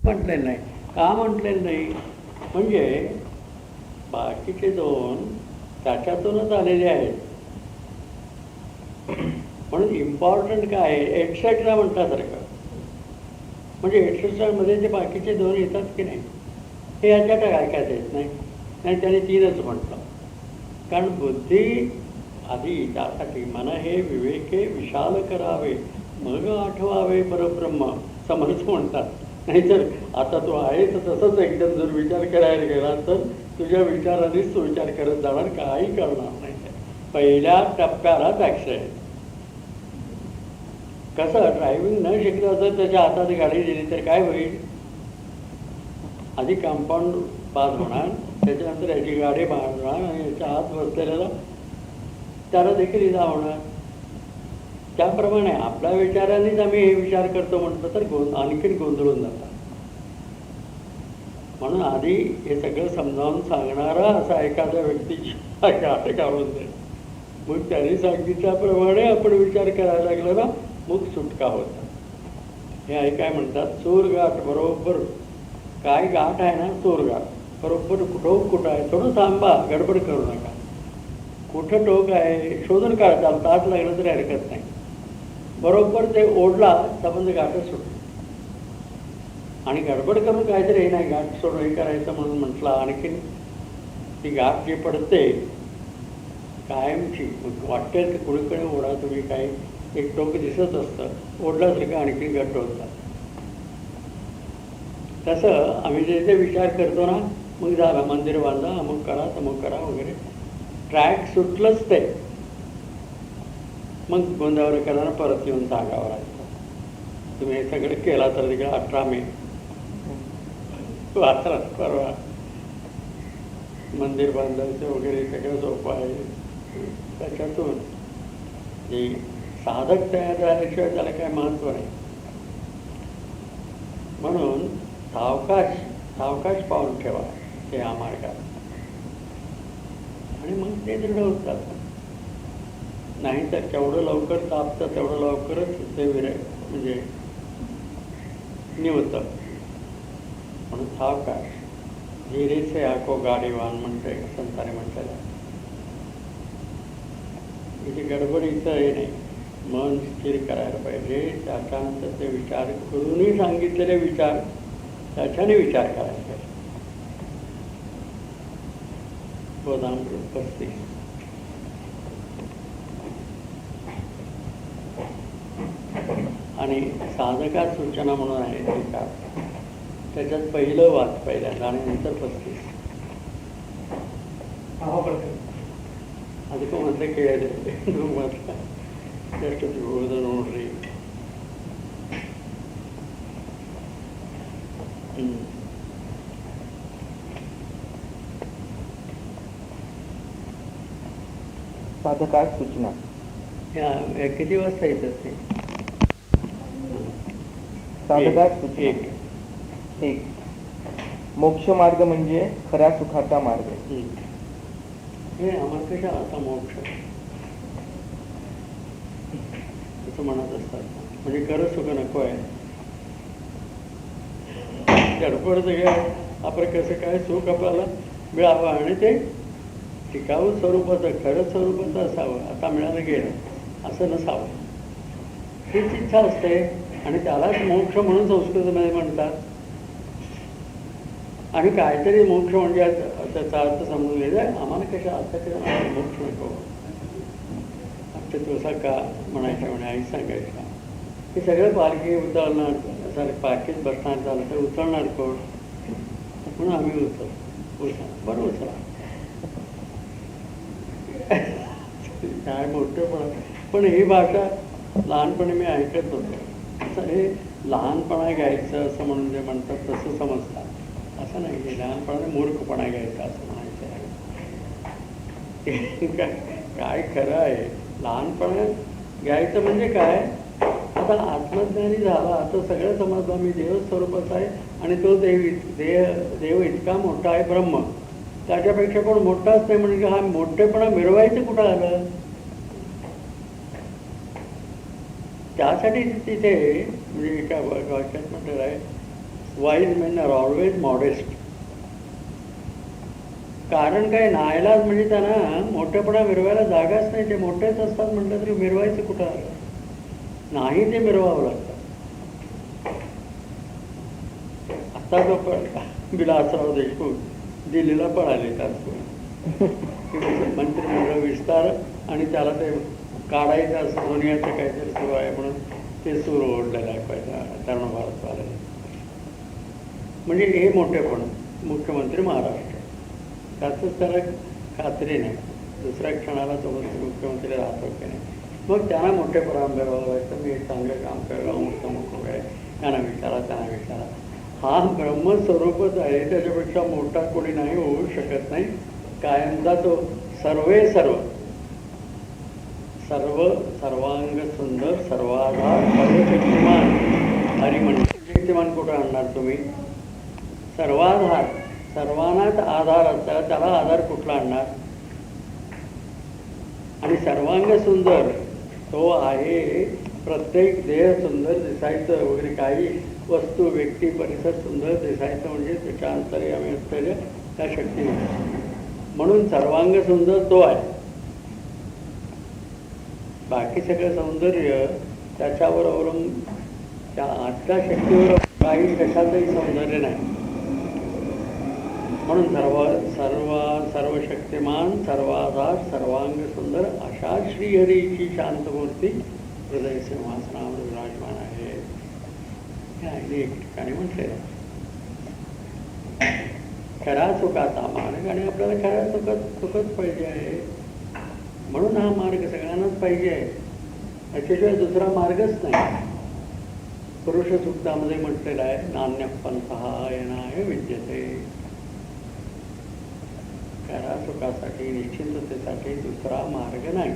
म्हटलेलं नाही. का म्हटलेलं नाही म्हणजे बाकीचे दोन त्याच्यातूनच आलेले आहेत. म्हणून इम्पॉर्टंट काय आहे एटसेट्रा म्हणण्यासारखं. म्हणजे एटसेट्रामध्ये ते बाकीचे दोन येतात की नाही हे ह्याच्यात ऐकायचं येत नाही. आणि त्याने तीनच म्हटलं. कारण बुद्धी आधी त्यासाठी मन हे विवेके विशाल करावे मग आठवावे परब्रह्म समर्थ म्हणतात. नाहीतर आता तो आहे तर तसंच एकदम जर विचार करायला गेला तर तुझ्या विचारानेच तो विचार करत जाणार, काही करणार नाही. पहिल्या टप्प्यालाच ॲक्सिडेंट. कसं ड्रायव्हिंग न शिकलं तर त्याच्या हातात गाडी दिली तर काय होईल? आधी कंपाऊंड पास होणार, त्याच्यानंतर याची गाडी बांधणार आणि याच्या आत बसलेला त्याला देखील इजा होणार. त्याप्रमाणे आपल्या विचारानेच आम्ही हे विचार करतो म्हटलं तर आणखीन गोंधळून जातात. म्हणून आधी हे सगळं समजावून सांगणारा असा एखाद्या व्यक्तीची गाठ काढून दे. मग त्यांनी सांगितल्याप्रमाणे आपण विचार करायला लागलो ना मग सुटका होता. हे आहे काय म्हणतात चोरगाठ बरोबर. काय गाठ आहे ना चोरगाठ बरोबर कुठं आहे. थोडं थांबा, गडबड करू नका. कुठं टोक आहे शोधून काढता ताट लागलं तरी हरकत नाही. बरोबर ते ओढला संबंध गाठच सुटली. आणि गडबड करून काहीतरी हे नाही गाठ सोडून हे करायचं म्हणून म्हटलं. आणखीन ती गाठ जी पडते कायमची वाटेल की कुणीकडे ओढा तुम्ही काही एक टोक दिसत असतं ओढल्यासारखं आणखीन घट्ट होतात. तसं आम्ही जे जे विचार करतो ना मग झालं मंदिर बांधा अमुक करा तमुक करा वगैरे. ट्रॅक सुटलंच ते मग गोंदावर करायला परत येऊन सांगावं लागतं. तुम्ही हे सगळं केला तर तिकडे 18 मे वाचलात परवा मंदिर बांधायचं वगैरे सगळं सोपं आहे. त्याच्यातून जे साधक तयार झाल्याशिवाय त्याला काय महत्त्व नाही. म्हणून सावकाश पाऊल ठेवा ते या मार्गात आणि मग ते दृढ होतात. नाही तर केवढं लवकर तापतं तेवढं लवकरच ते म्हणजे निवतं. म्हणून सावकाश धीरे से आको गाडीवान म्हणते संतांनी म्हटलेलं. इथे गडबडीचं हे नाही. मन स्थिर करायला पाहिजे. त्याच्यानंतर ते विचार करूनही सांगितलेले विचार त्याच्याने विचार करायला पाहिजे. गोदामृत 35. आणि साधकात सूचना म्हणून आहे विचार. त्याच्यात पहिलं वाच पहिल्यांदा आणि नंतर 35. ಅದಕ್ಕೂ ಮೊದಲೇ ಕೇಳಿದೆ ಮಾತ್ರ ಎಷ್ಟೊತ್ತಿಗೆ ಹೋದ ನೋಡ್ರಿ. साधकात सूचना किती वाजता येतात ते? साधकात सूचना 1. मोक्ष मार्ग म्हणजे खऱ्या सुखाचा मार्ग. हे आम्हाला कशा आता मोक्ष असं म्हणत असतात. म्हणजे खरं सुख नको आहे. गडबडचं काय आपण कसं काय सुख आपल्याला मिळावं आणि ते टिकाऊ स्वरूपाचं खरं स्वरूपाचं असावं. आता मिळालं गेलं असं नसावं हीच इच्छा असते. आणि त्यालाच मोक्ष म्हणून संस्कृतमध्ये म्हणतात. आणि काहीतरी मोक्ष म्हणजे त्याचा अर्थ समजून घ्यायचा. आम्हाला कशा आता कसं मोक्ष नको आता तुझा का म्हणायचं म्हणे आई सांगायचं. हे सगळं पालखी उचलणार सर पालखीत बसणार झालं तर उचलणार कोण म्हणून आम्ही बरं उचला काय मोठं पण ही भाषा लहानपणी मी ऐकत होतो. असं हे लहानपणा घ्यायचं असं म्हणून जे म्हणतात तसं समजतात. असं नाही की लहानपणाने मूर्खपणा घ्यायचा असं म्हणायचं आहे. काय खरं आहे लहानपणा घ्यायचं म्हणजे काय. आता आत्मज्ञानी झाला तर सगळं समजलं मी देव स्वरूपाचा आहे आणि तो देव इतका मोठा आहे ब्रह्म. त्याच्यापेक्षा कोण मोठाच नाही म्हणजे हा मोठेपणा मिरवायचं कुठं आलं. त्यासाठी तिथे म्हणजे एका वाक्यात म्हटलेलं आहे wise men are always modest. कारण काय, नाईलाज म्हणजे त्यांना मोठेपणा मिरवायला जागाच नाही. ते मोठेच असतात म्हटलं तरी मिरवायचं कुठं आलं नाही, ते मिरवावं लागतं. आता जो विलासराव देशमुख दिल्लीला पळाले त्यात मंत्रिमंडळ विस्तार आणि त्याला ते काढायचं असं सोनियाचं काहीतरी सुरू आहे म्हणून ते सूर ओढलेलं आहे पहिला तरुण भारतवाल्याने. म्हणजे हे मोठेपण मुख्यमंत्री महाराष्ट्र, त्याचंच त्याला खात्री नाही दुसऱ्या क्षणाला तो मुख्यमंत्री राहतो की नाही. मग त्यांना मोठेपणा मिळवावं लागतं. मी हे चांगलं काम करायला मुख्यमुख वगैरे त्यांना विचारा. हा ब्रह्मस्वरूपच आहे, त्याच्यापेक्षा मोठा कोणी नाही, होऊ शकत नाही. कायमचा तो सर्वांग सुंदर सर्वाधार सर्वशक्तिमान. हरी म्हणजे शक्तिमान कुठं आणणार तुम्ही? सर्वाधार, सर्वांनाच आधार असता, त्याला आधार कुठला आणणार? आणि सर्वांग सुंदर तो आहे. प्रत्येक देह सुंदर दिसायचं वगैरे, काही वस्तू व्यक्ती परिसर सुंदर दिसायचं म्हणजे त्याच्या अंतर्यामी असलेल्या त्या शक्ती, म्हणून सर्वांग सुंदर तो आहे. बाकी सगळं सौंदर्य त्याच्यावर अवलंबून, त्या आतल्या शक्तीवर काही कशाचंही सौंदर्य नाही. म्हणून सर्वशक्तिमान सर्वाधार सर्वांग सुंदर अशा श्रीहरीची शांतमूर्ती हृदय सिंहासनावर विराजमान आहे. हे आईने एक ठिकाणी म्हटलेलं आहे. खरा सुखाचा मार्ग, आणि आपल्याला खऱ्या सुखच पाहिजे आहे. म्हणून हा मार्ग सगळ्यांनाच पाहिजे आहे, याच्याशिवाय दुसरा मार्गच नाही. पुरुष सूक्तामध्ये म्हटलेलं आहे, नान्यपंथायनाय विद्यते. खऱ्या सुखासाठी निश्चिंततेसाठी दुसरा मार्ग नाही.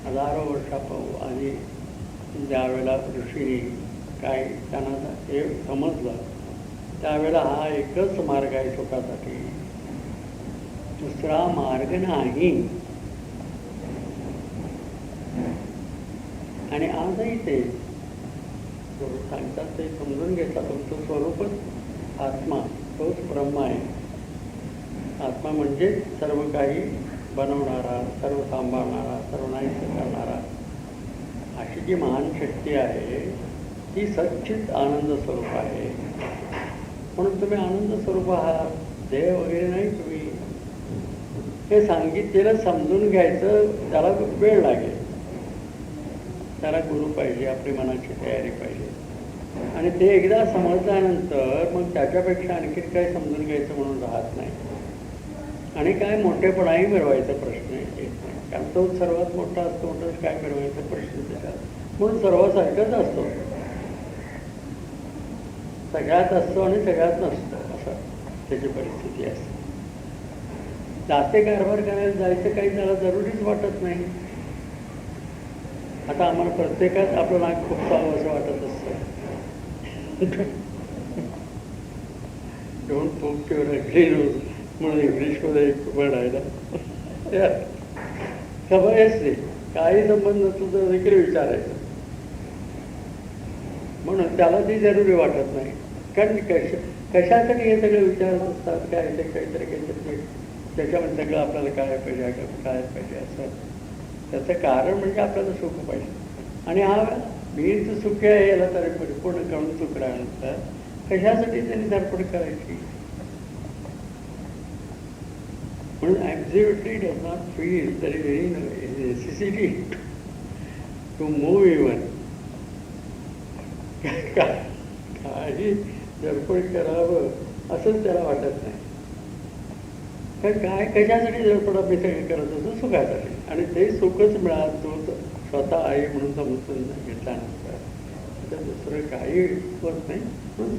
हजारो वर्षाआधी ज्यावेळेला ऋषींनी काय त्यांना हे समजलं, त्यावेळेला हा एकच मार्ग आहे सुखासाठी, दुसरा मार्ग नाही. आणि आजही ते सांगतात, ते समजून घेतात. तुमचं स्वरूपच आत्मा, तोच ब्रह्म आहे. आत्मा म्हणजे सर्व काही बनवणारा, सर्व सांभाळणारा, सर्व नाहीसे करणारा, अशी जी महान शक्ती आहे ती सच्चित आनंद स्वरूप आहे. म्हणून तुम्ही आनंद स्वरूप आहात, देह वगैरे नाही तुम्ही. हे सांगितलेलं समजून घ्यायचं, त्याला वेळ लागेल. त्याला गुरु पाहिजे, आपली मनाची तयारी पाहिजे. आणि ते एकदा समजल्यानंतर मग त्याच्यापेक्षा आणखी काही समजून घ्यायचं म्हणून राहत नाही. आणि काय मोठेपणाही मिळवायचा प्रश्न येत नाही, कारण तो सर्वात मोठा असतो. मोठं काय मिळवायचा प्रश्न त्याच्यात, म्हणून सर्वासारखंच असतो. सगळ्यात असतो आणि सगळ्यात नसतो, असं त्याची परिस्थिती असते. जास्त कारभार करायला जायचं काही त्याला जरुरीच वाटत नाही. आता आम्हाला प्रत्येकात आपलं नाक खूप चालू असं वाटत असतं. Don't poke your ugly nose म्हणून इंग्लिशमध्ये एक वर्ड आहे ना, खबर असते. काही संबंध नसतो तर देखील विचारायचं. म्हणून त्याला ती जरुरी वाटत नाही. कारण कशासाठी हे सगळे विचारत असतात, काय ते काहीतरी त्याच्यामध्ये सगळं आपल्याला काय पाहिजे असं. त्याचं कारण म्हणजे आपल्याला सुख पाहिजे. आणि हा मीच सुख आहे याला तरी परिपूर्ण करून चुकल्यानंतर कशासाठी त्यांनी धडपड करायची. म्हणून ॲब्सोल्युटली डज नॉट फील तरी very necessity to move even. काही धडपड करावं असंच त्याला वाटत नाही. कारण काय कशासाठी धडपड आम्ही सगळे करत असतो, सुखासाठी. आणि ते सुखच मिळालं तो स्वतः आहे म्हणून समजून घेतल्यानंतर तर दुसरं काही होत नाही. म्हणून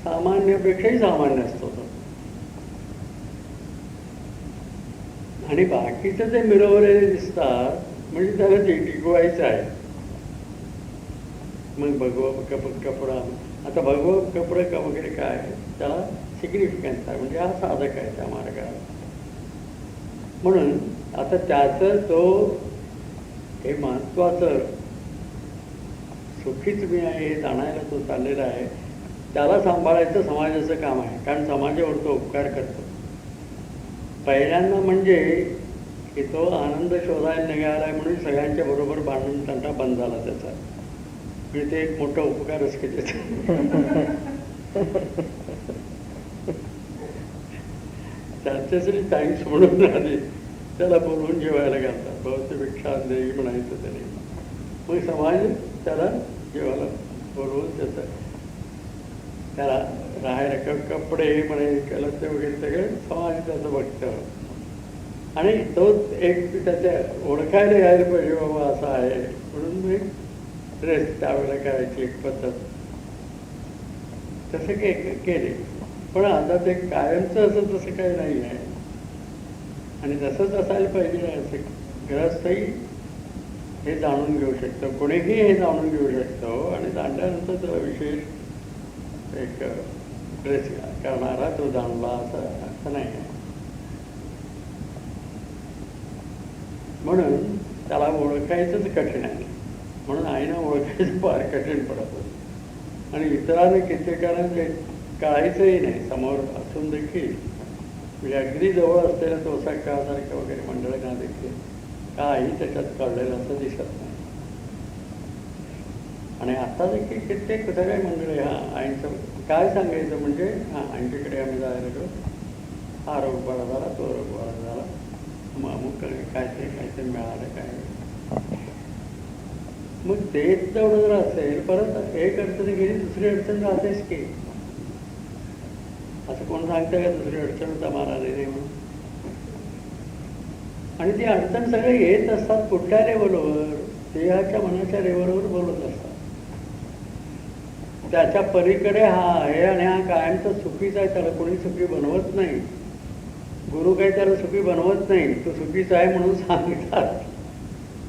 सामान्यापेक्षाही सामान्य असतो तो. आणि बाकीचं ते मिरवलेले दिसतात म्हणजे त्याला ते टिकवायचं आहे. मग कपडा, आता भगवत कपडा वगैरे काय त्याला सिग्निफिकन्स आहे, म्हणजे हा साधक आहे त्या मार्गाला. म्हणून आता त्याचं तो हे महत्त्वाचं सुखीच मी आहे हे जाणायला तो चाललेला आहे, त्याला सांभाळायचं समाजाचं काम आहे. कारण समाजावर तो उपकार करतो. पहिल्यांदा म्हणजे की तो आनंद शोधायला निघाला म्हणून सगळ्यांच्या बरोबर भांडून तंटा बंद झाला त्याचा. म्हणजे ते एक मोठा उपकारच की त्याचा. त्याच्यासाठी थँक्स म्हणून आले त्याला बोलवून जेवायला घालतात. बहुतेपेक्षा देवी म्हणायचं त्याने. मग समाज त्याला जेवायला बोलवून त्याला राहायला कपडे म्हणे कलते वगैरे सगळे समाज त्याचं बघतं. आणि तो एक त्याच्या ओळखायला यायला पाहिजे बाबा असा आहे म्हणून मी ड्रेस त्यावेळेला करायची एक पद्धत तसे केले. पण आता ते कायमचं असं तसं काही नाही आहे. आणि तसंच असायला पाहिजे असं गृहस्थही हे जाणून घेऊ शकतो, कोणीही हे जाणून घेऊ शकतो. आणि जाणल्यानंतर तो विशेष एक ड्रेस करणारा तो जाणला असं नाही आहे. म्हणून त्याला ओळखायचंच कठीण आहे. म्हणून आईनं ओळखायचं फार कठीण पडत होतं. आणि इतरांना कित्येकांना ते कळायचंही नाही समोर असून देखील. म्हणजे अगदी जवळ असलेल्या तोसाकासारख्या वगैरे मंडळांना देखील काही त्याच्यात कळलेलं असं दिसत नाही. आणि आता देखील कित्येक सगळे मंडळी आईचं काय सांगायचं म्हणजे आईच्याकडे आम्ही जायला गेलो, हा रोग बरा झाला, तो रोग बरा झाला, मग अमुक काय ते मिळालं काय. मग तेच तेवढं जर असेल परत एक अडचण गेली दुसरी अडचण राहतेच की. असं कोण सांगतं का दुसरी अडचण तुम्हाला आली नाही म्हणून. आणि ती अडचण सगळे येत असतात कुठल्या लेवलवर, देहाच्या मनाच्या लेवलवर बोलत असतात. त्याच्या पलीकडे हा आहे आणि हा कायमचा सुखीचा आहे, त्याला कोणी सुखी बनवत नाही. गुरु काही त्याला सुखी बनवत नाही, तो सुखीचा आहे म्हणून सांगतात.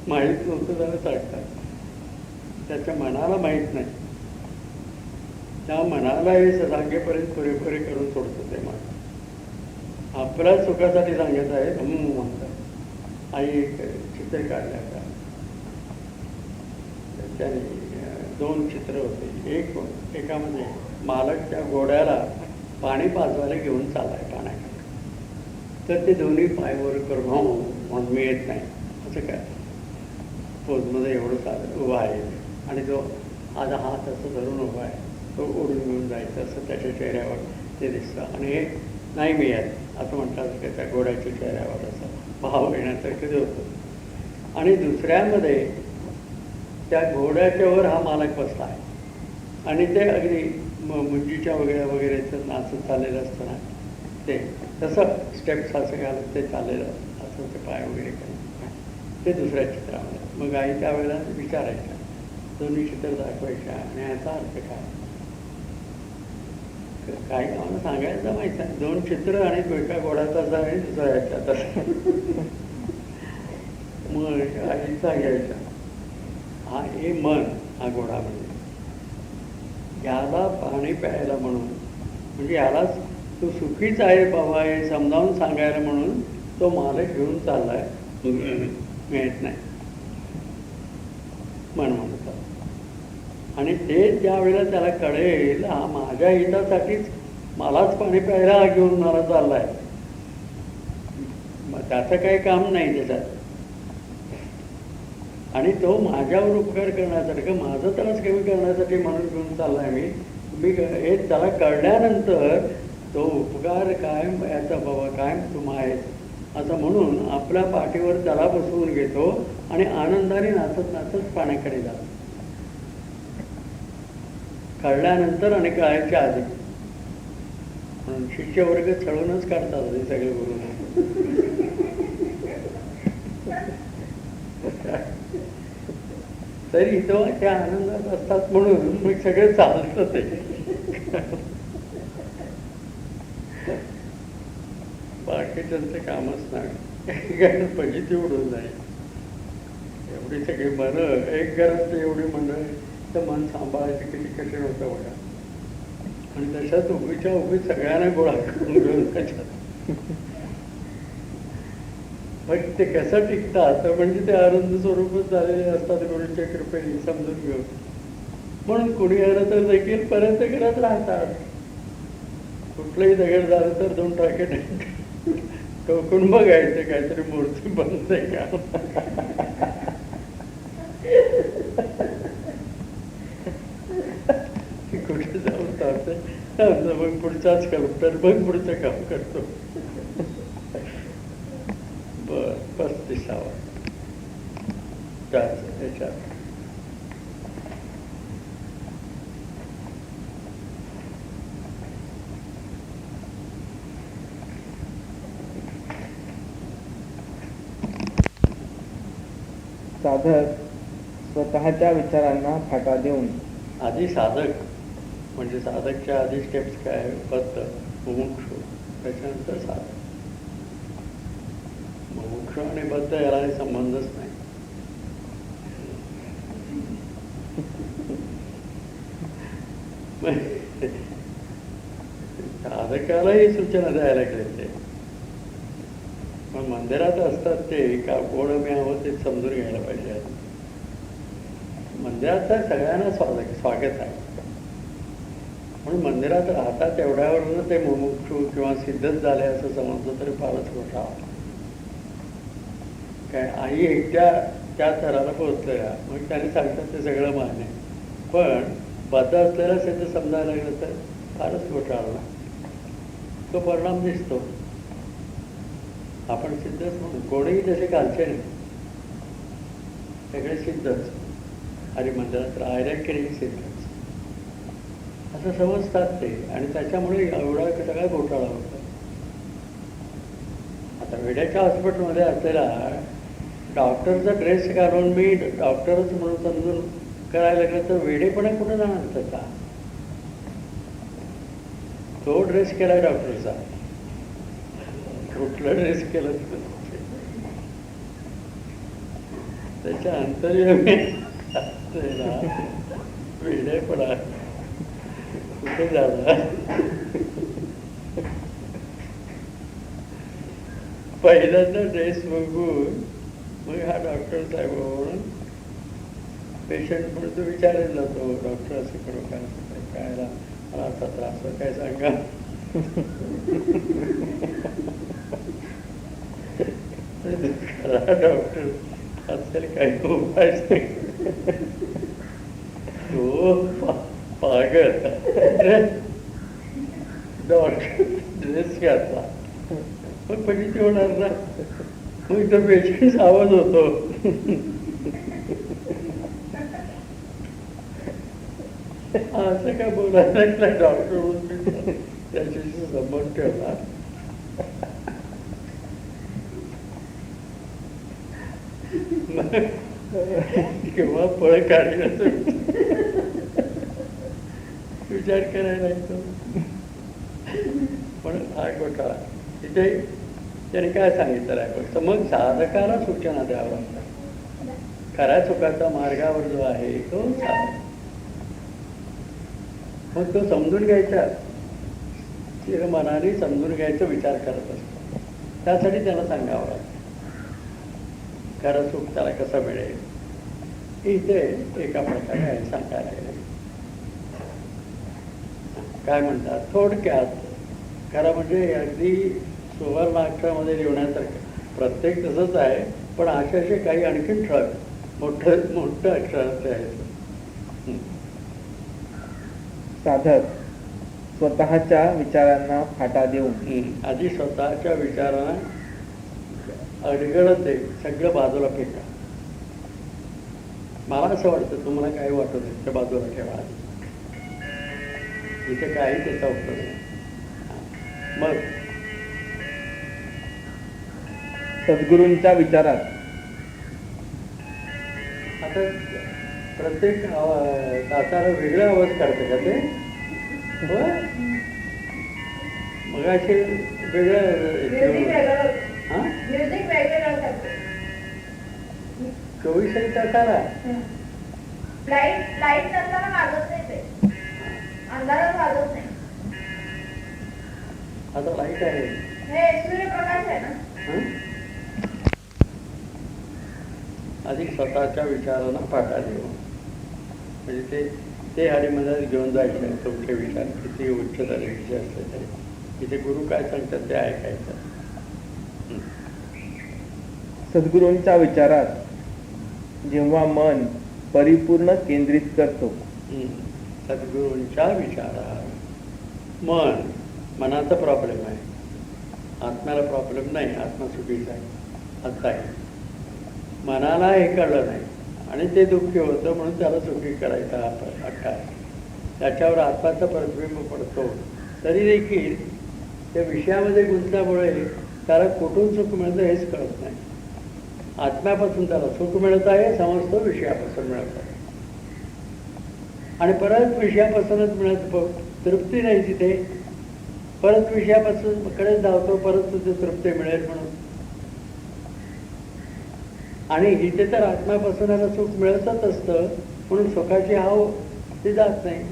माहीत नव्हतं त्याला सांगतात. त्याच्या मनाला माहीत नाही. त्या मनाला हे सांगेपर्यंत पुरेपुरे करून सोडतो ते मन. आपल्या सुखासाठी सांगत आहे म्हणतात. आई एक चित्र काढल्या का त्याने 2 चित्र होते. एकामध्ये मालक त्या घोड्याला पाणी पाजवायला घेऊन चाललाय पाण्याकडे. तर ते दोन्ही पायवर करून म्हणून मी येत नाही असं काय पोजमध्ये एवढं साधं उभा आहे. आणि तो आज हात असं धरून उभा आहे, तो ओढून घेऊन जायचं असं त्याच्या चेहऱ्यावर ते दिसतं. आणि हे नाही मी येत असं म्हणतात की त्या घोड्याच्या चेहऱ्यावर असं भाव येण्यासारखं ते होतं. आणि दुसऱ्यामध्ये त्या घोड्याच्यावर हा मालक बसला आहे आणि ते अगदी मुंजीच्या वगैरे नाचत चाललेलं असतं ना, ते तसं स्टेप्स असं घालत ते चाललेलं असं ते पाय वगैरे करत ते दुसऱ्या चित्रामध्ये. मग आई त्यावेळेला विचारायच्या, दोन्ही चित्र दाखवायच्या आणि ह्याचा अर्थ काय. काही आम्हाला सांगायचं माहिती आहे, 2 चित्र आणि एका घोड्याचा आणि दुसऱ्या ह्याच्यात असं. मग आई सांगायच्या, हा हे मन हा घोडा म्हणजे याला पाणी प्यायला म्हणून, म्हणजे यालाच तो सुखीच आहे बाबा हे समजावून सांगायला म्हणून तो मालक घेऊन चाललाय, मिळत नाही मन म्हणतात. आणि ते ज्या वेळेला त्याला कळेल हा माझ्या हितासाठीच मलाच पाणी प्यायला हा घेऊन मला चाललाय, मग त्याचं काही काम नाही त्याच्यात. आणि तो माझ्यावर उपकार करण्यासारखं माझं त्रास कमी करण्यासाठी म्हणून घेऊन चाललाय मी हे त्याला कळल्यानंतर तो उपकार कायम याचा बाबा कायम तुम्हा आहे असं म्हणून आपल्या पाठीवर त्याला बसवून घेतो आणि आनंदाने नाचत नाचत पाण्याकडे जातो. कळल्यानंतर आणि कळायच्या आधी. म्हणून शिष्यवर्ग छळूनच काढतात हे सगळे गुरु. तरी तो त्या आनंदात असतात म्हणून मग सगळं चालतं ते. बाकीच्यांचं कामच नाही, पजिती उडून जाईल. एवढी सगळी मन एक घरात एवढी मंडळ तर मन सांभाळायचं किती कठीण होतं बघा. आणि तशाच उभीच्या उभीत सगळ्यांना गोळा करून घेऊन त्याच्यात मग ते कसं टिकतात तर म्हणजे ते आनंद स्वरूपच झालेले असतात गुरूच्या कृपेने समजून घेऊन. म्हणून कुणी आलं तर देखील परत करत राहतात. कुठलंही दगड झालं तर 2 टाके टोकून बघायचं काहीतरी मूर्ती बनते का. कुठे जाऊन चालते मग पुढचाच करू मग पुढचं काम करतो. बर 35वा याच्यात साधक स्वतःच्या विचारांना फाटा देऊन आधी साधक म्हणजे साधकच्या आधी स्टेप्स काय बद्ध मुमुक्षु त्याच्यानंतर साधक. मुमुक्षु आणि बद्ध याला संबंधच नाही. साधकालाही सूचना द्यायला लागले पण मंदिरात असतात ते का कोण मी आहोत ते समजून घ्यायला पाहिजे. मंदिरात तर सगळ्यांना स्वागत आहे म्हणून मंदिरात राहतात एवढ्यावर ते मुमुक्षु किंवा सिद्धच झाले असं समजलं तरी फारच मोठा. काय आई एकट्या त्या थराला पोहोचलेल्या मग त्याने सांगतात ते सगळं मान्य पण बद्ध असलेला सिद्ध समजायला लागलं तर फारच घोटाळा. तो परिणाम दिसतो. आपण सिद्धच म्हणून कोणीही तसे कालचे नाही सगळे सिद्धच आणि मंदिरात राहायला केलेली सिद्धच असं समजतात ते आणि त्याच्यामुळे एवढा सगळा घोटाळा होतो. आता वेड्याच्या हॉस्पिटलमध्ये असलेला डॉक्टरचा ड्रेस घालून मी डॉक्टरच म्हणून समजून करायला लागलं तर वेडेपणा कुठे जाणार त्याचा. तो ड्रेस केला डॉक्टरचा कुठला ड्रेस केला त्याच्या अंतर्यामी वेडेपणा कुठे जाणार. पहिल्यांदा ड्रेस बघून मग हा डॉक्टर साहेब म्हणून पेशंट म्हणून तो विचारायला जातो डॉक्टर असं करू काय मला असा त्रास काय सांगा. डॉक्टर असेल काही उपाय तो पागल डॉक्टर ड्रेस घातला मग फजिती होणार ना. मग तो पेशंट आवाज होतो असं काय बोलायला लागला डॉक्टर म्हणून त्याच्याशी संबंध ठेवला. किंवा पळ काढण्याचा विचार करायला लागतो. पण हा घोटाळा तिथे त्याने काय सांगितलं आहे फक्त मग साधकाला सूचना द्यावं लागतात. खऱ्या चुकाचा मार्गावर जो आहे तो साधक मग तो समजून घ्यायचा मनाने समजून घ्यायचा विचार करत असतो. त्यासाठी त्याला सांगावं लागतं खरं सुख त्याला कसं मिळेल. इथे एका प्रकारे सांगायला गेले काय म्हणतात थोडक्यात खरं म्हणजे अगदी सुवर्णाक्षरामध्ये लिहिण्यासारखं प्रत्येक तसंच आहे पण असे काही आणखीन ठळक मोठं अक्षरात आहे. साधक स्वतःच्या विचारांना फाटा देऊन आधी स्वतःच्या विचारांना अडगळत आहे सगळं बाजूला फेका. मला असं वाटतं तुम्हाला काही वाटत नाही त्या बाजूला ठेवा. इथे काही त्याचा उपयोग नाही. मग सद्गुरूंच्या विचारात आता प्रत्येक तासाला वेगळा आवाज काढते का ते. मग असे वेगळ्या 24 तासाला लाईट नसताना वाजत नाही ते अंधारात वाजत नाही. आता लाईट आहे हे सूर्यप्रकाश आहे ना. आधी स्वतःच्या विचारांना फाटा देऊ म्हणजे ते ते हरिमनात घेऊन जायचे तुमचे विचार किती उच्च दर्जाचे असले तरी इथे गुरु काय सांगतात ते ऐकायचं. सद्गुरूंच्या विचारात जेव्हा मन परिपूर्ण केंद्रित करतो सद्गुरूंच्या विचारात मनाचा प्रॉब्लेम आहे, आत्म्याला प्रॉब्लेम नाही, आत्मा सुखीचा आहे. आता आहे मनाला हे कळलं नाही आणि ते दुःखी होतं म्हणून त्याला सुखी करायचा अख्खा त्याच्यावर आत्माचा प्रतिबिंब पडतो. तरी देखील त्या विषयामध्ये गुंतल्यामुळे त्याला कुठून सुख मिळतं हेच कळत नाही. आत्म्यापासून त्याला सुख मिळत आहे समजतो, विषयापासून मिळत आहे आणि परत विषयापासूनच मिळत तृप्ती नाही तिथे, परत विषयापासून कडे धावतो परत तुझी तृप्ती मिळेल म्हणून. आणि इथे तर आत्म्यापासून याला सुख मिळतच असतं म्हणून सुखाची हाव ती जात नाही.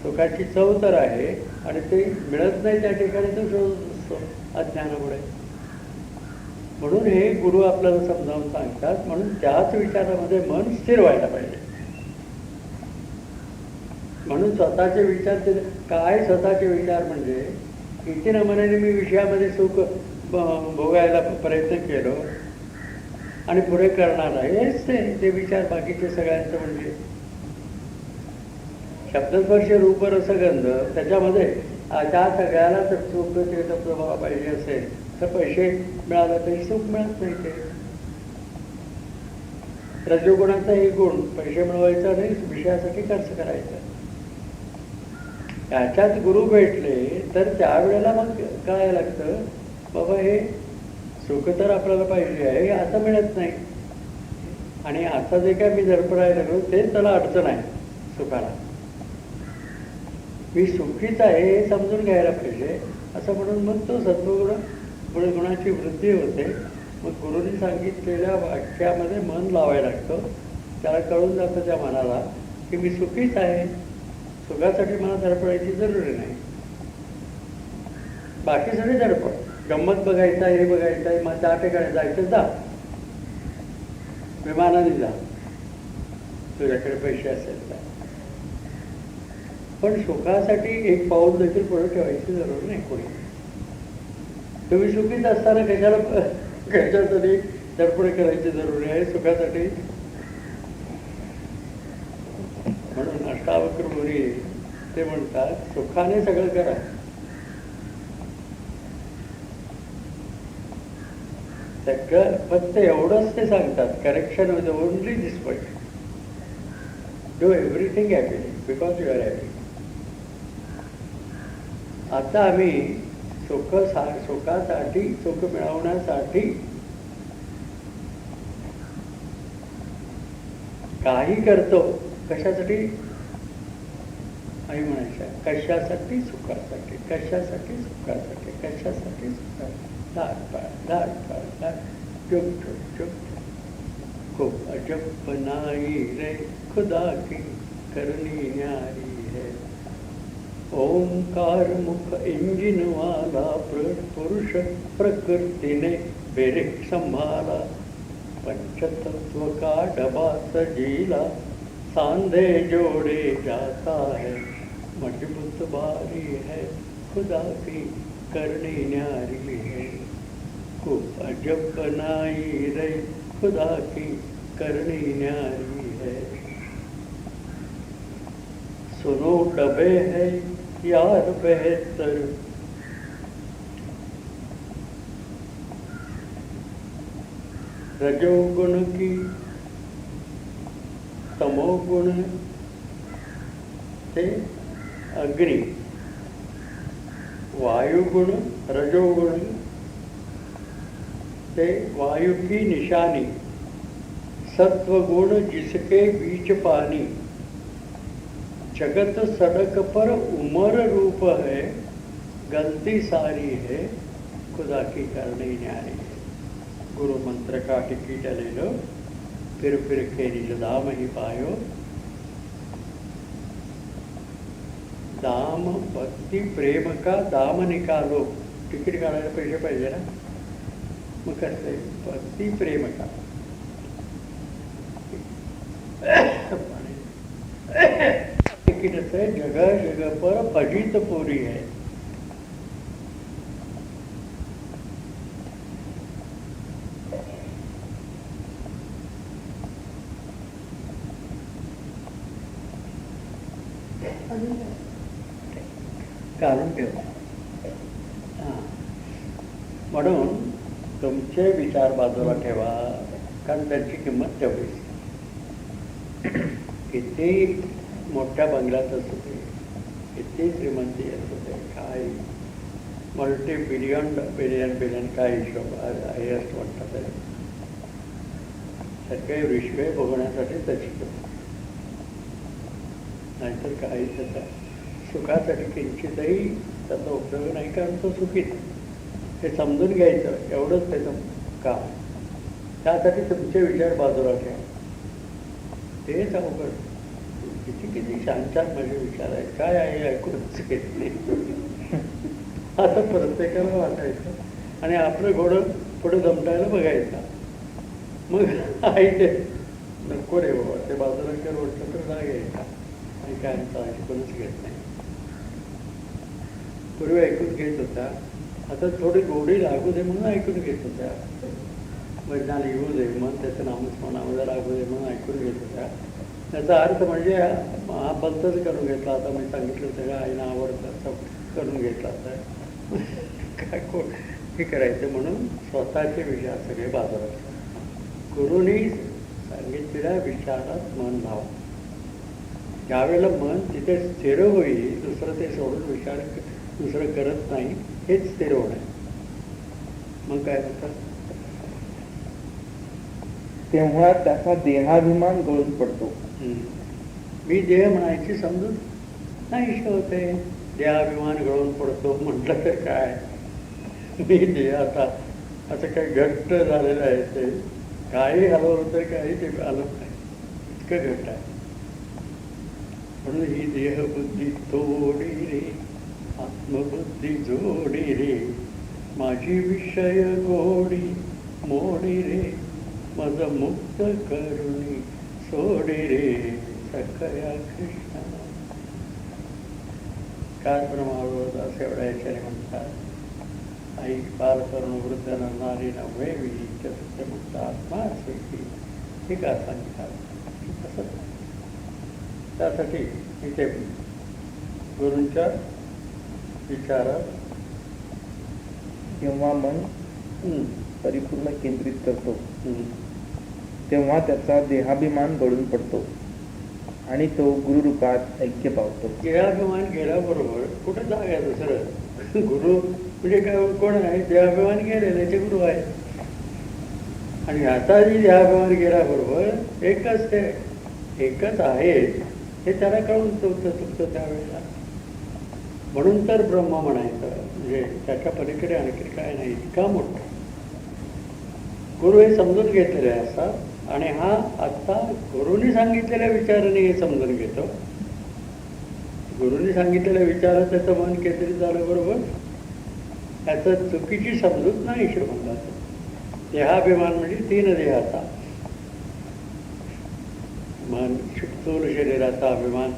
सुखाची चव तर आहे आणि ते मिळत नाही त्या ठिकाणी तो शोधत असतो अज्ञानामुळे. म्हणून हे गुरु आपल्याला समजावून सांगतात. म्हणून त्याच विचारामध्ये मन स्थिर व्हायला पाहिजे. म्हणून स्वतःचे विचार काय स्वतःचे विचार म्हणजे किती नमुन्याने मी विषयामध्ये सुख भोगायला प्रयत्न केलो आणि पुढे करणार आहे हेच ते विचार बाकीचे सगळ्यांचं. म्हणजे शब्दस्पर्श रूप रसगंध त्याच्यामध्ये त्या सगळ्याला तर सुख प्रभाव पाहिजे असेल तर पैसे मिळाले तरी सुख मिळत नाही. ते रजोगुणाचा एक गुण पैसे मिळवायचा नाही, विषयासाठी खर्च करायचा. त्याच्यात गुरु भेटले तर त्यावेळेला मग कळायला लागतं बाबा हे सुख तर आपल्याला पाहिजे आहे असं मिळत नाही आणि आता जे काय मी धडपडायला लागलो तेच त्याला अडचण आहे सुखाला. मी सुखीच आहे हे समजून घ्यायला पाहिजे असं म्हणून मग तो सत्वगुण पुढे गुणाची वृद्धी होते. मग गुरुंनी सांगितलेल्या वाक्यामध्ये मन लावायला लागतं. त्याला कळून जातं त्या मनाला की मी सुखीच आहे, सुखासाठी मला धडपडायची जरुरी नाही. बाकी सगळे धडपड गंमत बघायचं आहे, हे बघायचं आहे, मग त्या ठिकाणी जायचं जा, विमानाने जा तुझ्याकडे पैसे असेल तर. पण सुखासाठी एक पाऊल देखील पुढे ठेवायची जरूर नाही कोणी. तुम्ही सुखीच असताना कशासाठी धडपड करायची जरुरी आहे सुखासाठी. म्हणून अष्टावक्र मुनी ते म्हणतात सुखाने सगळं करा. सगळं फक्त एवढंच ते सांगतात correction with only this point. Do everything happily because you are happy. आता आम्ही सुखासाठी सुख मिळवण्यासाठी काही करतो. कशासाठी आई म्हणायच्या कशासाठी सुखासाठी, कशासाठी सुखासाठी, कशासाठी सुखासाठी. चुप चुप चुप खूप अजब बनाई रे खुदा की करनी न्यारी है. ओंकार मुख इंजिन वाला पुरुष प्रकृतीने बेरेक संभाला. पंचतत्व का डबा सजीला सांधे जोड़े जाता है. मजबूत भारी है खुदा की करनी न्यारी है. खूब अजब बनाई रे खुदा की करनी न्यारी है. सुनो डबे है यार बेहतर. रजोगुण की तमोगुण से अग्नि, वायुगुण रजोगुण से वायु की निशानी. सत्वगुण जिसके बीच पानी. जगत सड़क पर उमर रूप है. गलती सारी है खुदा की करनी न्यारी है. गुरु मंत्र का टिकट ले लो फिर के निज दाम ही पायो. दाम भक्ति प्रेम का दाम निकालो. तिकीट काढायला पैसे पाहिजे ना, मग करते भक्ती प्रेम का. आणखीनच आहे, जगा जग पर अजित पोरी आहे. अजून काय? काढून ठेवा. हां. म्हणून तुमचे विचार बाजूला ठेवा, कारण त्यांची किंमत तेवढीच. किती मोठ्या बंगल्यात असू दे, किती श्रीमंती असू दे, काय बिलियन काय हिशोब आहे असं वाटतं तरी सगळे विश्वे भोगण्यासाठी त्याची किंमत. नाहीतर काही त्याचा सुखासाठी किंचितही त्याचा उपयोग नाही, कारण तो सुखीच. हे समजून घ्यायचं एवढंच त्याचं काम. त्यासाठी तुमचे विचार बाजूला ठेवा. तेच अवघड. किती किती छान छान माझे विचार आहेत, काय आहे ऐकूनच घेत नाही असं प्रत्येकाला वाटायचं. आणि आपलं घोडं पुढे दमटायला बघायचं. मग आई ते नको रे बाबा, ते बाजूला कर म्हटलं तर जा घ्यायचा. आणि काय म्हणता ऐकूनच घेत नाही. पूर्वी ऐकून घेत होता, आता थोडी गोडी लागू दे म्हणून ऐकून घेत होत्या. वैज्ञानिक येऊ दे म्हणून त्याचं नामस्मरणामध्ये लागू दे म्हणून ऐकून घेत होत्या. त्याचा अर्थ म्हणजे हा बंदच करून घेतला. आता मी सांगितलं सगळं आईनं आवडतं असं करून घेतला. तर काय कोण हे करायचं म्हणून स्वतःचे विचार सगळे बाजूला. गुरुनी सांगितलेल्या विचारात मन लावा. ज्यावेळेला मन तिथे स्थिर होईल, दुसरं ते सोडून विचार दुसरं करत नाही, हेच स्थिर होणं. मग काय होतं? तेव्हा त्याचा देहाभिमान गळून पडतो. मी देह म्हणायची समजून नाही होते. देहाभिमान गळून पडतो म्हटलं तर काय, मी देह आता काही घट्ट झालेलं आहे. ते काही हलवलं तर काही ते आलं नाही, इतकं घट्ट आहे. म्हणून ही देहबुद्धी तोडी रे, आत्मबुद्धी जोडी रे, माझी विषय गोडी मोडी रे, मज मुक्त करुणी सोडी रे, सखया कृष्ण. काय ब्रह्मावदास एवढ्या याच्याने म्हणतात, आई बाल करून वृद्ध नारी नव्हे विधी मुक्त आत्मा असे की हे का सांगतात. तसंच त्यासाठी इथे गुरूंच्या विचारात जेव्हा मन परिपूर्ण केंद्रित करतो तेव्हा त्याचा देहाभिमान गळून पडतो आणि तो गुरुरूपात ऐक्य पावतो. देहाभिमान गेल्याबरोबर कुठे जागा दुसरं गुरु म्हणजे काय, कोण आहे? देहाभिमान गेलेले ते गुरु आहे. आणि आता जी देहाभिमान गेल्याबरोबर एकच आहे हे त्याला कळून चुकतं त्यावेळेला. म्हणून तर ब्रह्म म्हणायचं, म्हणजे त्याच्या पलीकडे आणखी काय नाही. इतका मोठा गुरु हे समजून घेतलेले असतात. आणि हा आत्ता गुरुनी सांगितलेल्या विचाराने हे समजून घेतो. गुरुनी सांगितलेल्या विचारात त्याचं मन केंद्रित झालं बरोबर, त्याचं चुकीची समजूत नाही श्रीमंताचं. देहाभिमान म्हणजे 3 देहाचा मन, स्थूल शरीराचा अभिमान,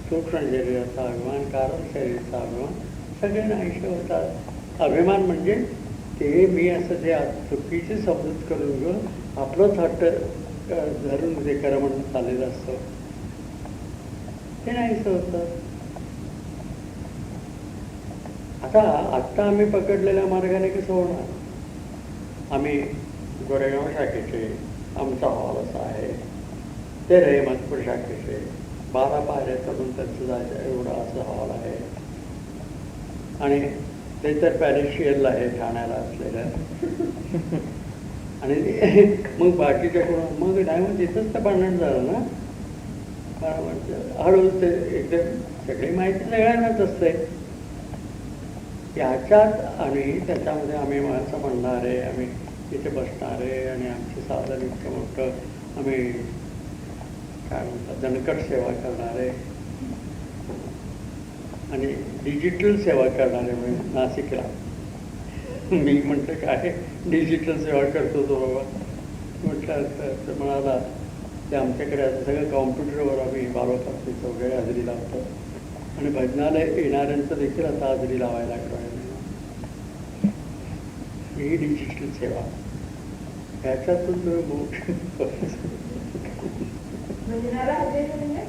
सूक्ष्म शरीराचा अभिमान, कारण शरीराचा अभिमान, सगळे नाहीसे होतात. अभिमान म्हणजे ते मी असं ते चुकीची समजूत करून घेऊन आपलंच हट्ट धरून ते करा म्हणून चाललेलं असतं, ते नाहीसं होतं. आत्ता आम्ही पकडलेल्या मार्गाने कसं होणार? आम्ही गोरेगाव शाखेचे, आमचा हॉल असा आहे, ते रहमतपूर शाखेचे 12 पायऱ्या चढून त्यांचं जायचं एवढा असं हॉल आहे. आणि ते तर पॅलेशियलला आहे, ठाण्याला असलेलं. आणि मग बाकीच्या कोण मग नाही, मग तिथंच तर भांडण झालं ना. हळूहळू ते एकदम सगळी माहिती सगळ्यांनाच असते. याच्यात आणि त्याच्यामध्ये आम्ही असं म्हणणारे, आम्ही इथे बसणारे आणि आमचं साधन इतकं मोठं, आम्ही काय म्हणतात दणकट सेवा करणारे आणि डिजिटल सेवा करणारे. म्हणजे नाशिकला मी म्हटलं काय डिजिटल सेवा करतो तो बाबा म्हटलं. तर म्हणाला ते आमच्याकडे आता सगळं कॉम्प्युटरवर आम्ही बालवापासून वगैरे हजेरी लावतो आणि भजनाला येणाऱ्यांचं देखील आता हजेरी लावायला लागलो आहे. ही डिजिटल सेवा ह्याच्यातून तुम्ही मोक्ष भजनाला हजेरी म्हणजे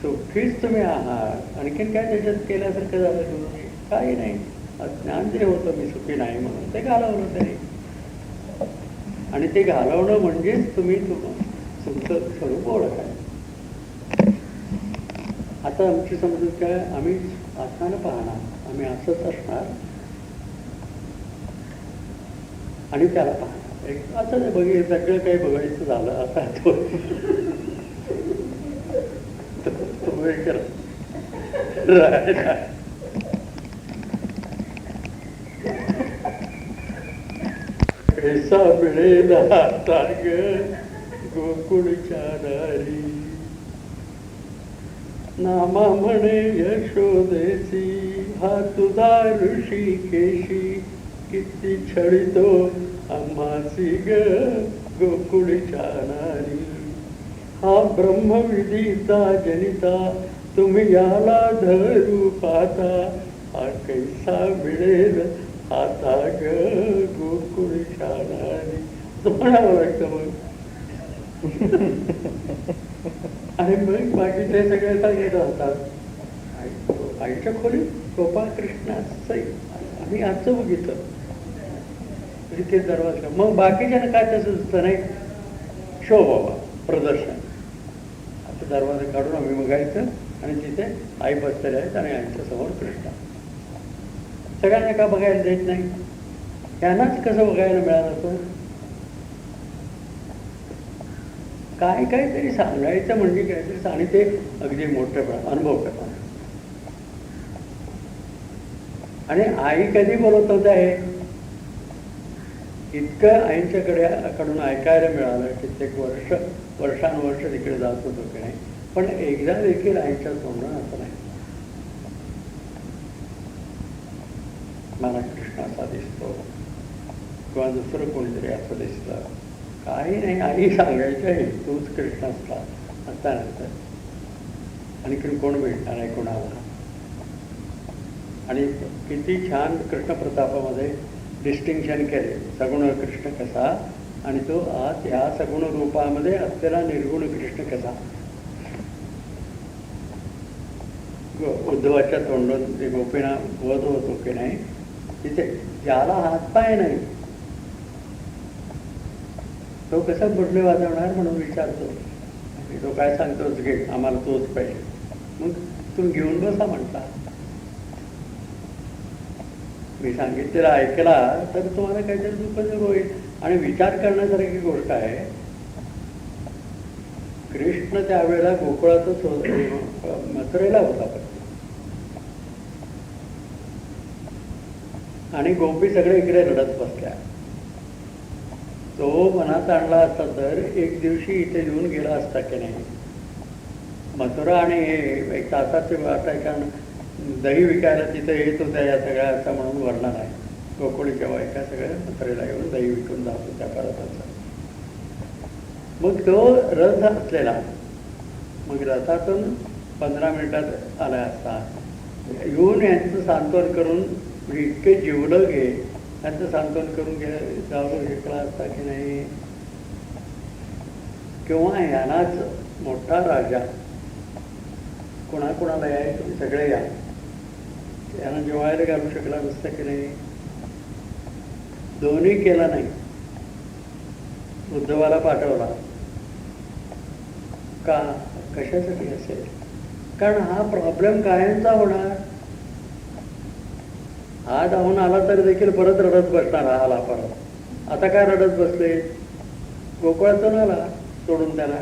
सुखीच तुम्ही आहात. आणखीन काय त्याच्यात केल्यासारखं झालं तुम्ही? काही नाही. ज्ञान जे होतं मी सुखी नाही म्हणून ते घालवलं त्याने. आणि ते घालवणं म्हणजेच तुम्ही तुमचं स्वरूप ओळखाय. आता आमची समजूत काय, आम्ही आत्म्यानं पाहणार, आम्ही असंच असणार आणि त्याला पाहणार. एक असं नाही बघ, सगळं काही बघायचं झालं आता तो कैसा मिळेल आता ग गोकुळच्या दारी, नामा म्हणे यशोदेसी हा तुझा ऋषिकेशी, किती छळितो आम्हासी ग गोकुळच्या नारी. हा ब्रह्मविधीचा जनिता तुम्ही याला धरू पाहता, हा कैसा मिळेल आता ग गोकुळच्या नारी. म्हणावं लागतं मग. आणि मग बाकीचे सगळे सांगत असतात आईच्या खोलीत गोपाळ कृष्णाचं आम्ही आजचं बघितलं इथे दरवाजा. मग बाकीच्यानं काय तसं दिसतं नाही, शो बाबा प्रदर्शन. आता दरवाजा काढून आम्ही बघायचं आणि तिथे आई बसलेल्या आहेत आणि आईच्या समोर कृष्ण. सगळ्यांना का बघायला देत नाही? त्यांनाच कसं बघायला मिळालं तर काय काहीतरी सांगायचं म्हणजे काहीतरी आणि ते अगदी मोठ्या अनुभव करतात. आणि आई कधी बोलत होत आहे इतकं आईंच्याकडे कडून ऐकायला मिळालं. कित्येक वर्षानुवर्ष तिकडे जात होतो की नाही, पण एकदा देखील आईच्या तोंडानं असं नाही मला कृष्ण असा दिसतो किंवा दुसरं कोणीतरी असं दिसलं. काही नाही, आई सांगायचं आहे तूच कृष्ण असला आता नंतर आणि कोण भेटणार आहे कोणाला. आणि किती छान कृष्ण प्रतापामध्ये डिस्टिंक्शन केले, सगुण कृष्ण कसा आणि तो आज ह्या सगुण रूपामध्ये असलेला निर्गुण कृष्ण कसा. उद्धवाच्या तोंडात जे गोपीनाथ वध होतो की नाही, तिथे ज्याला हातपाय नाही तो कसा बुडले वाजवणार म्हणून विचारतो. तो काय सांगतोच घे आम्हाला तोच पाहिजे. मग तुम्ही घेऊन बसा म्हटला. मी सांगितलेलं ऐकला तर तुम्हाला काहीतरी दुःख होईल. आणि विचार करण्यासारखी गोष्ट आहे, कृष्ण त्यावेळेला गोकुळातच मथुरेला होता आणि गोपी सगळे इकडे रडत बसल्या. तो मनात आणला असता तर एक दिवशी इथे येऊन गेला असता की नाही. मथुरा आणि हे एक तासाचे वाट आहे, कारण दही विकायला तिथे येत होत्या या सगळ्या असं म्हणून वर्णन आहे. गोकुळीच्या बायका सगळ्या मथुरेला येऊन दही विकून जात होत्या परत. मग तो रथ असलेला, मग रथातून 15 मिनिटात आला असता. येऊन यांचं सांत्वन करून म्हणजे इतके जिवलग घे त्यांचं सांत्वन करून जाऊन घेतला असता की नाही. किंवा यानाच मोठा राजा कोणाकोणाला याय तुम्ही सगळे या यांना जेवायला घालू शकला नसता की नाही. दोन्ही केला नाही. उद्धवाला पाठवला का कशासाठी असेल, कारण हा प्रॉब्लेम कायमचा होणार. हा धावून आला तर देखील परत रडत बसणार. आला परत आता काय रडत बसले, गोकुळातून आला सोडून त्याला.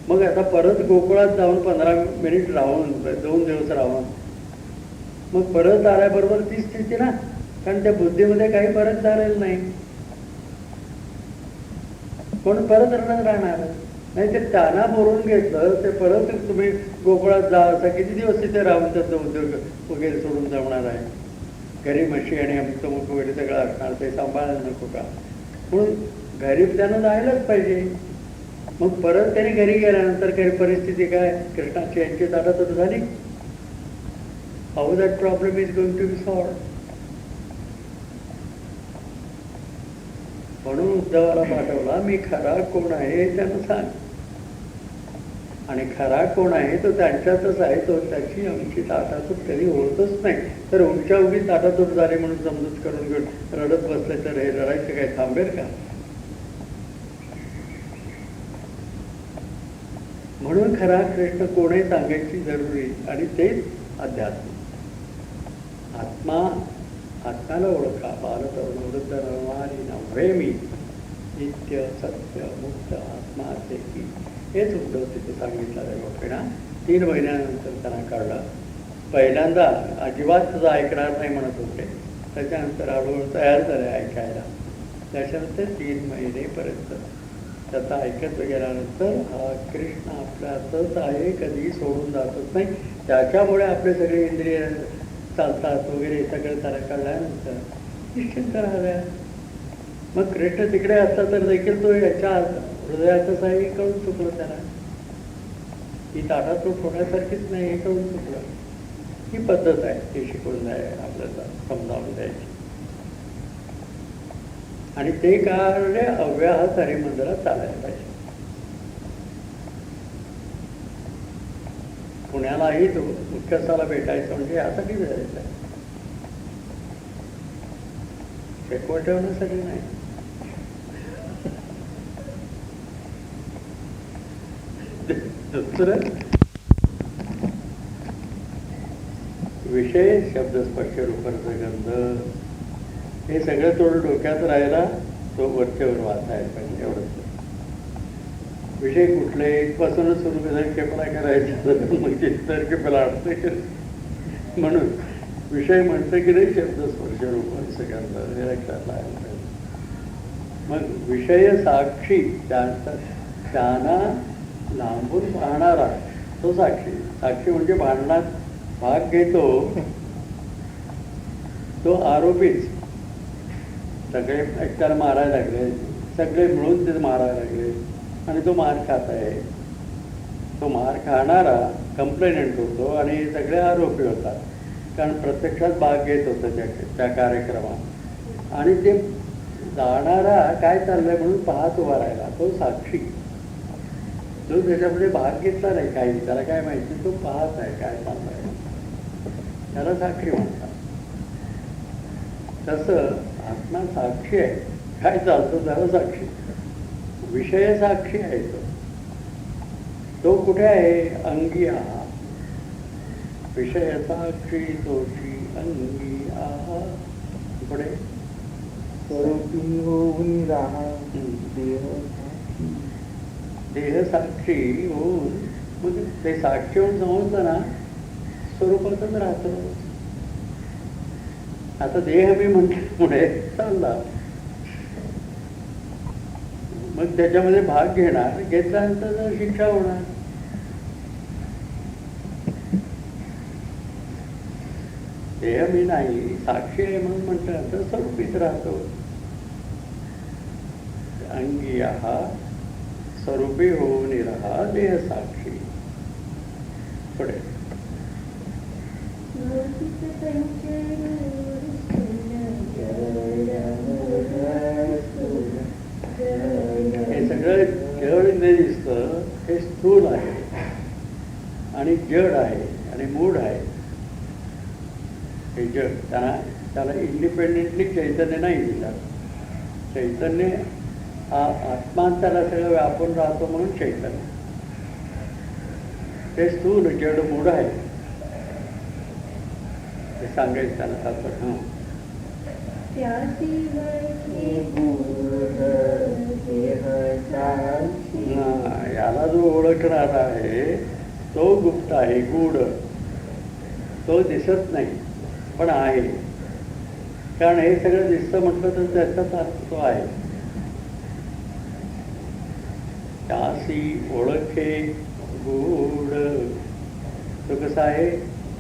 मग आता परत गोकुळात जाऊन 15 मिनिट राहून 2 दिवस राहून मग परत आल्याबरोबर तीच स्थिती ना, कारण त्या बुद्धीमध्ये काही फरक झालेला नाही. कोण परत रडत राहणार नाही. ते त्यांना बोलून घेतलं ते परत तुम्ही गोकुळात जा असा किती दिवस तिथे राहून त्याचा उद्योग वगैरे सोडून जमणार आहे. घरी म्हशी आणि अमुक तमुक वगैरे सगळं असणार, ते सांभाळायला नको का. म्हणून घरी त्यानं जायलाच पाहिजे. मग परत त्याने घरी गेल्यानंतर काही परिस्थिती काय कृष्णाची यांची ताटातूट झाली. How that problem is going to be solved. म्हणून उद्धवाला पाठवला, मी खरा कोण आहे हे त्यानं सांग. आणि खरा कोण आहे तो त्यांच्यातच आहे. तो त्याची आमची ताटातूट कधी होतच नाही. तर उंच्या उभी ताटातूट झाली म्हणून समजूत करून घेऊन रडत बसले तर हे रडायचं काय थांबेल का? म्हणून खरा कृष्ण कोण आहे सांगायची जरुरी. आणि तेच अध्यात्म. आत्म्याला ओळखा. बालतरुण वृद्ध नरनारी नव्हे मी, नित्य सत्य मुक्त आत्मा असे की. हेच उद्धव तिथे सांगितलं आहे गोपीना. 3 महिन्यानंतर त्यांना कळलं. पहिल्यांदा अजिबात तुझं ऐकणार नाही म्हणत होते. त्याच्यानंतर हळूहळू तयार झाले ऐकायला. त्याच्यानंतर 3 महिनेपर्यंत त्याचा ऐकत गेल्यानंतर हा कृष्ण आपल्यातच आहे, कधीही सोडून जातच नाही. त्याच्यामुळे आपले सगळे इंद्रिय चालतात वगैरे सगळं त्याला कळल्यानंतर निश्चिंत राहिल्या. मग कृष्ण तिकडे असता तर देखील तो याच्या हृदयातच आहे हे कळून चुकलं त्याला. ही ताटातूट होण्यासारखीच नाही हे कळून चुकलं. ही पद्धत आहे ती शिकवून आहे आपल्याला समजावून द्यायची. आणि ते कार्य अव्याहत हरिमंदिरात चालायला पाहिजे. पुण्यालाही तो मुख्यस्थाला भेटायचं म्हणजे यासाठी जायचं आहे, शेकवळ ठेवण्यासाठी नाही. दुसरं विषय शब्दस्पर्श रूपरस गंध हे सगळं थोडं डोक्यात राहायला तो वरच्यावर वाचायला पाहिजे. एवढंच विषय कुठले इथपासूनच सुरू केला करायचं मग तिथं अडचण. म्हणून विषय म्हणतं की नाही शब्दस्पर्श रूपरस गंध हे लक्षात राहायला पाहिजे. मग विषय साक्षी त्यांना लांबून पाहणारा तो साक्षी. साक्षी म्हणजे भांडणात भाग घेतो तो आरोपीच. सगळे एकट्याला मारायला लागले, सगळे मिळून ते मारायला लागले आणि तो मार खात आहे. तो मार खाणारा कंप्लेनंट होतो आणि सगळे आरोपी होतात, कारण प्रत्यक्षात भाग घेत होतं त्या कार्यक्रमात. आणि ते जाणारा काय चाललंय म्हणून पाहत उभा राहिला तो साक्षी. जो त्याच्यामध्ये भाग घेतला नाही काही, त्याला काय माहिती, तो पाहत आहे काय चाललंय, त्याला साक्षी म्हणतात. तसं आत्मा साक्षी आहे, काय चालतं त्याला साक्षी. विषय साक्षी आहे तो कुठे आहे? अंगी आहा. विषय साक्षी तोशी अंगी आहा. पुढे स्वरूपी होऊन राहा देह साक्षी होऊन. मग ते साक्षी होऊन समजलं ना स्वरूपातच राहतो. आता देह मी म्हटल्यामुळे चालला, मग त्याच्यामध्ये भाग घेणार, घेतल्यानंतर शिक्षा होणार. देह मी नाही, साक्षी आहे म्हणून म्हटल्यानंतर स्वरूपीत राहतो. अंगी आहा स्वरूपी होऊन राहा देह साक्षी. पुढे हे सगळं जड जे दिसतं हे स्थूल आहे आणि जड आहे आणि मूढ आहे. हे जड त्याला इंडिपेंडेंटली चैतन्य नाही दिलं. चैतन्य हा आत्मा त्याला सगळं व्यापून राहतो म्हणून चैतन्य. ते स्थूल जड मूढ आहे हे सांगायचं त्याला तात्पर्य. याला जो ओळखणार आहे तो गुप्त आहे, गूढ. तो दिसत नाही पण आहे, कारण हे सगळं दिसतं म्हटलं तर त्याचाच अर्थ तो आहे. त्यासी ओळखे गूढ. तो कसा आहे?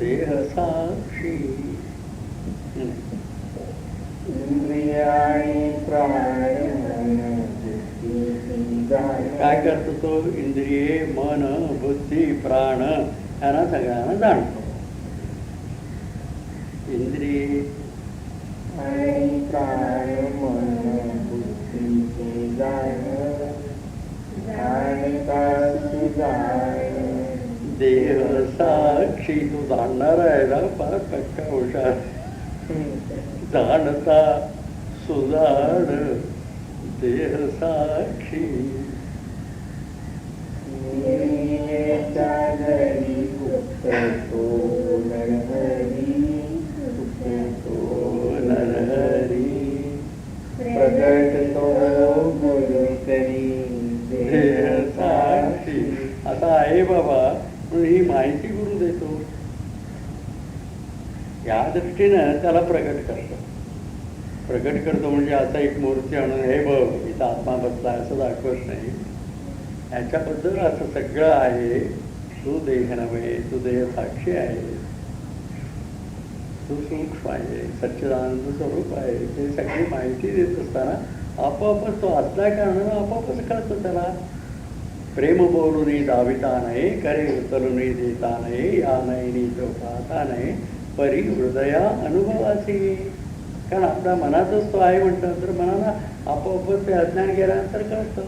देह साक्षी. इंद्रियाणी प्राण वृत्तीची जाण. काय करतो तो? इंद्रिये, मन, बुद्धी, प्राण यांना सगळ्यांना जाणतो. इंद्रिये आणि प्राण मन बुद्धीचे जाण. जाणताची जाण. देह साक्षी. तू जाणणार आहे ना, फार पक्का हुशार. जाणता सुजाण देह साक्षी. निर्विणेच्या घरी गुप्ततो नरहरी. गुप्ततो नरहरी प्रगटतो गुरु करी. देह साक्षी. आता आहे बाबा, म्हणून ही माहिती गुरु देतो. या दृष्टीनं त्याला प्रगट करतो. प्रगट करतो म्हणजे आता एक मूर्ती आणून हे बघ इथं आत्मा बसला असं दाखवत नाही. याच्याबद्दल असं सगळं आहे. तू देह नव्हे, तू देह साक्षी आहे, तू सूक्ष्म आहे, सच्चिदानंद स्वरूप आहे. ते सगळी माहिती देत असताना आपोआपच तो असल्या कारणानं आपोआपच कळतो त्याला. प्रेम बोलूनी दाविता नाही, करे उचलूनी देता नाही, या नाही तो पाहता नाही, परी हृदया अनुभवासी. कारण आपल्या मनातच तो आहे म्हटल्यानंतर मनाला आपोआपच ते अज्ञान गेल्यानंतर कळतं.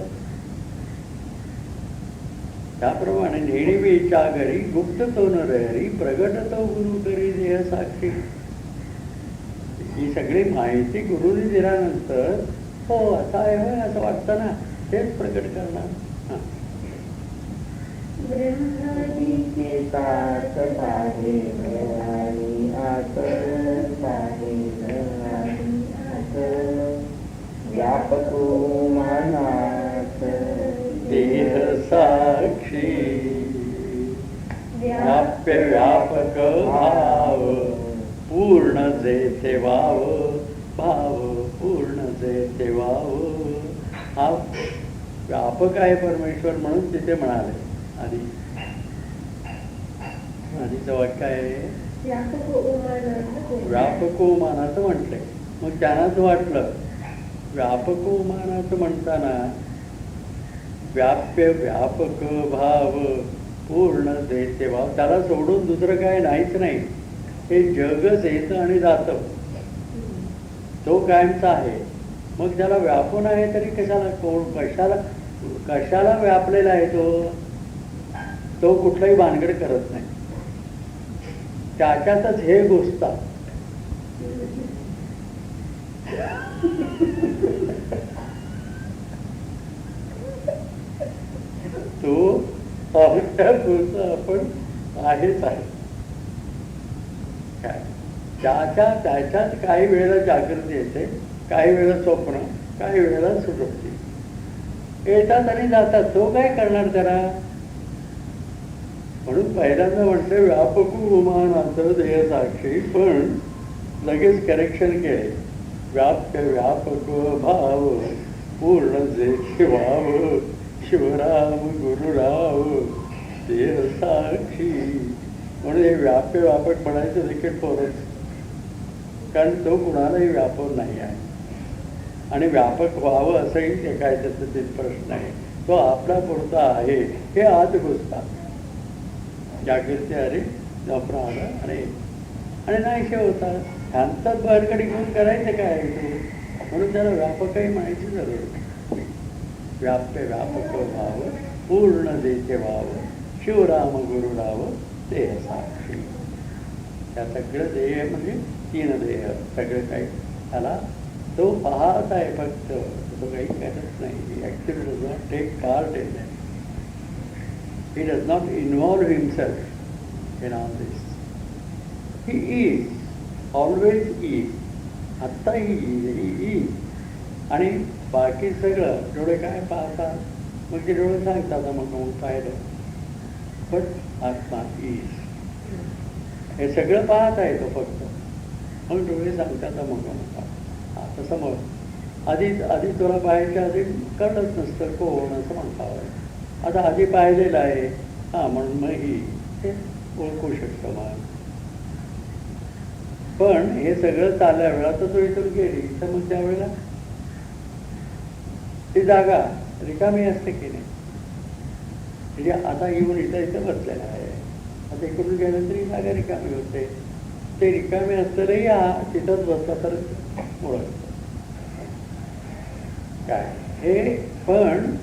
त्याप्रमाणे नेणिवेच्या घरी गुप्त तो नरहरी, प्रगट तो गुरु करी देह साक्षी. ही सगळी माहिती गुरुने दिल्यानंतर हो असं आहे होय असं वाटतं ना, तेच प्रगट करणार. ब्रह्मादीचे तात बाहेर आणि आत बाहेर आणि आत. व्यापको मनात देह साक्षी. व्याप्य व्यापक भाव पूर्ण जेथे वाव. भाव पूर्ण जेथे वाव. हा व्यापक आहे परमेश्वर म्हणून तिथे म्हणाले. आधीचं वाक्य आहे व्यापको मानाचं म्हटलंय. मग त्यांनाच वाटलं व्यापको मानाचं म्हणताना व्याप्य व्यापक भाव पूर्ण देते भाव, त्याला सोडून दुसरं काय नाहीच नाही. हे जगच येतं आणि जातं, तो कायमचा आहे. मग त्याला व्यापून आहे तरी कशाला, कशाला व्यापलेला आहे तो कुठलाही भानगड करत नाही. त्याच्यातच हे घुसतात. तो आपण आहेच आहे. काय त्याच्यात काही वेळेला जागृती येते, काही वेळेला स्वप्न, काही वेळेला सुषुप्ती. येतात आणि जातात, तो काय करणार त्याला. म्हणून पहिल्यांदा म्हणते व्यापकू उमानांतर देह साक्षी, पण लगेच करेक्शन केले. व्याप्य व्यापक भाव पूर्ण जे भाव शिवराम गुरुराव देह साक्षी. म्हणून हे व्याप्य व्यापक म्हणायचं देखील पोरच, कारण तो कुणालाही व्यापक नाही आहे. आणि व्यापक व्हावं असंही ते काय त्याचं ते प्रश्न आहे. तो आपला पुरता आहे हे आत घुसतात. जागृती आली नफरा आला आणि नाहीसे होतात. शांतात बाहेरकडे घेऊन करायचं काय तू. म्हणून त्याला व्यापकही म्हणायची जरूर नाही. व्याप्य व्यापक भाव पूर्ण देते भाव शिवराम गुरुराव देह साक्षी. त्या सगळं देह म्हणजे 3 देह, सगळं काही त्याला तो पाहत आहे फक्त, तो काही करत नाही. Actually does not take part in that. He does not involve himself in all this. He is, always is. आत्ताही is. आणि बाकी सगळं डोळे काय पाहतात, मग ते डोळे सांगतात मग पाहिलं, पण आत्मा is. हे सगळं पाहत आहे तो फक्त, मग डोळे सांगतात मग आता समोर. आधी तुला पाहायच्या आधी कळत नसतं कोण असं म्हणता. आता आधी पाहिलेलं आहे म्हणून मग ही ते ओळखू शकतो मग. पण हे सगळं चालल्या वेळा तर तो इथून गेली तर मग त्यावेळेला ती जागा रिकामी असते की नाही. म्हणजे आता येऊन इथं बसलेला आहे, आता इकडून गेलं तरी जागा रिकामी होते. ते रिकामी असतानाही तिथंच बसला तर मुळं काय हे. पण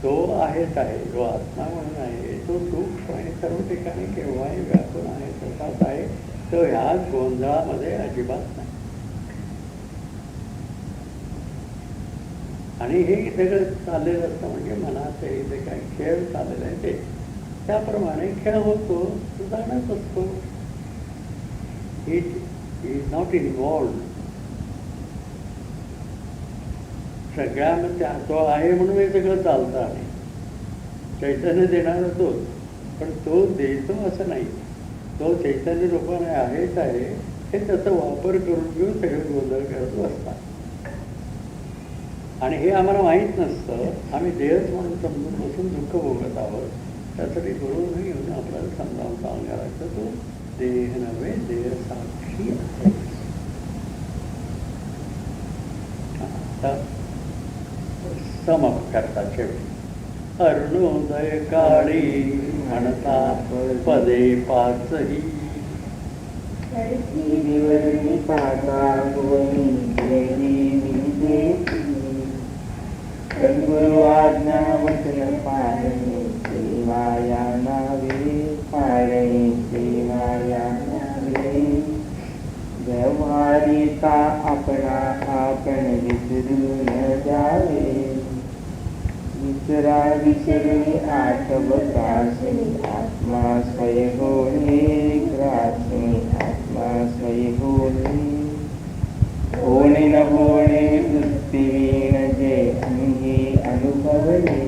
तो आहेच आहे, जो आत्मा म्हणून आहे, तो सूक्ष्म आणि सर्व ठिकाणी केव्हाही व्यापून आहे, तसाच आहे. तो ह्या गोंधळामध्ये अजिबात नाही. आणि हे सगळं चाललेलं असतं म्हणजे मनाचं हे जे काही खेळ चाललेलं आहे ते त्याप्रमाणे खेळ होतो, तो जाणत असतो. It is not involved. सगळ्यामध्ये तो आहे म्हणून हे सगळं चालतं आहे. चैतन्य देणारा तोच, पण तो देतो असं नाही. तो चैतन्य रूपाने आहेच आहे, हे त्याचा वापर करून घेऊन सगळे गोंधळ करत असतात. आणि हे आम्हाला माहीत नसतं. आम्ही देहच म्हणून समजून बसून दुःख भोगत आहोत. त्यासाठी गुरुने घेऊन आपल्याला समजावून सांगायला लागतं, तो देह नव्हे, देह साक्षी आहे. आता सम करतात शेवटी. अरुणोदय काळी म्हणतात पदे पाचही, सद्गुरु आज्ञा वचन पाळणे, सेवाया नावे पाळणे, सेवाया नावे. व्यवहारिता आपणा आपण विसरू न जावे, विसरा विसरुनी आठवतासनी आत्मा स्वय होणे, ग्रासनी आत्मा स्वय होणे. होणे न होणे वृत्तीवीण जे अंगी अनुभवले,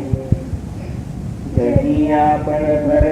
जगी आपण भर